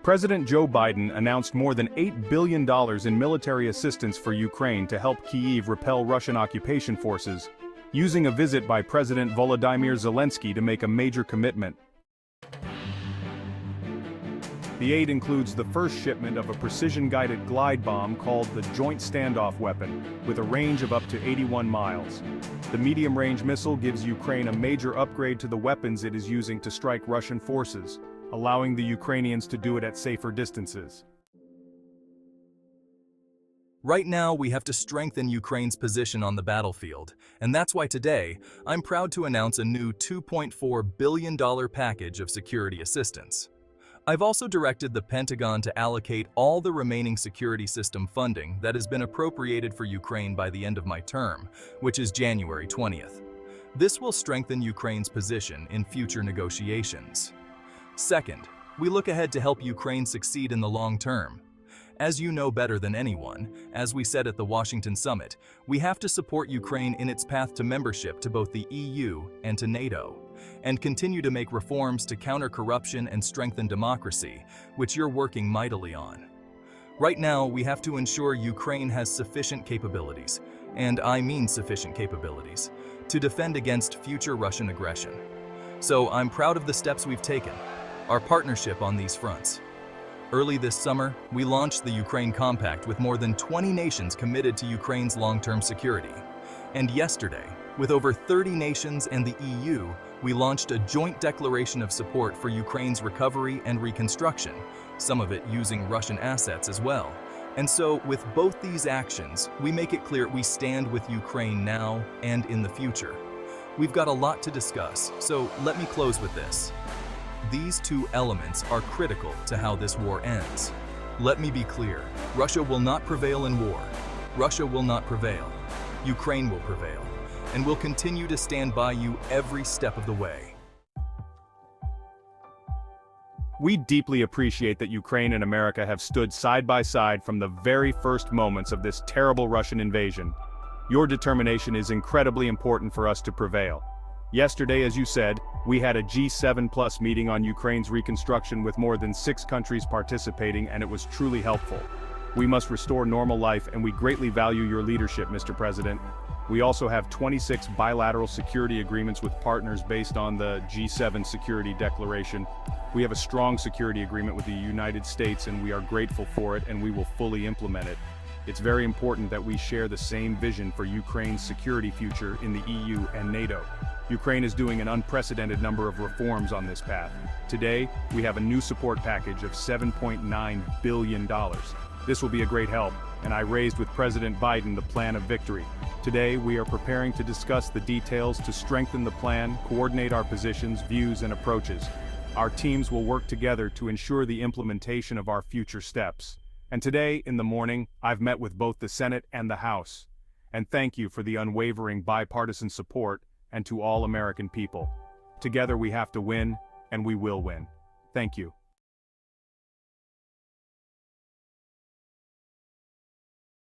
President Joe Biden announced more than $8 billion in military assistance for Ukraine to help Kyiv repel Russian occupation forces, using a visit by President Volodymyr Zelenskyy to make a major commitment. The aid includes the first shipment of a precision-guided glide bomb called the Joint Standoff Weapon, with a range of up to 81 miles. The medium-range missile gives Ukraine a major upgrade to the weapons it is using to strike Russian forces, allowing the Ukrainians to do it at safer distances. Right now, we have to strengthen Ukraine's position on the battlefield, and that's why today, I'm proud to announce a new $2.4 billion package of security assistance. I've also directed the Pentagon to allocate all the remaining security system funding that has been appropriated for Ukraine by the end of my term, which is January 20th. This will strengthen Ukraine's position in future negotiations. Second, we look ahead to help Ukraine succeed in the long term. As you know better than anyone, as we said at the Washington summit, we have to support Ukraine in its path to membership to both the EU and to NATO, and continue to make reforms to counter corruption and strengthen democracy, which you're working mightily on. Right now, we have to ensure Ukraine has sufficient capabilities, and I mean sufficient capabilities, to defend against future Russian aggression. So I'm proud of the steps we've taken, our partnership on these fronts. Early this summer, we launched the Ukraine Compact with more than 20 nations committed to Ukraine's long-term security. And yesterday, with over 30 nations and the EU, we launched a joint declaration of support for Ukraine's recovery and reconstruction, some of it using Russian assets as well. And so, with both these actions, we make it clear we stand with Ukraine now and in the future. We've got a lot to discuss, so let me close with this. These two elements are critical to how this war ends. Let me be clear, Russia will not prevail in war. Russia will not prevail. Ukraine will prevail, and will continue to stand by you every step of the way. We deeply appreciate that Ukraine and America have stood side by side from the very first moments of this terrible Russian invasion. Your determination is incredibly important for us to prevail. Yesterday, as you said, we had a G7+ meeting on Ukraine's reconstruction with more than 6 countries participating, and it was truly helpful. We must restore normal life, and we greatly value your leadership, Mr. President. We also have 26 bilateral security agreements with partners based on the G7 Security Declaration. We have a strong security agreement with the United States, and we are grateful for it, and we will fully implement it. It's very important that we share the same vision for Ukraine's security future in the EU and NATO. Ukraine is doing an unprecedented number of reforms on this path. Today, we have a new support package of $7.9 billion. This will be a great help, and I raised with President Biden the plan of victory. Today, we are preparing to discuss the details to strengthen the plan, coordinate our positions, views, and approaches. Our teams will work together to ensure the implementation of our future steps. And today, in the morning, I've met with both the Senate and the House. And thank you for the unwavering bipartisan support, and to all American people. Together we have to win, and we will win. Thank you.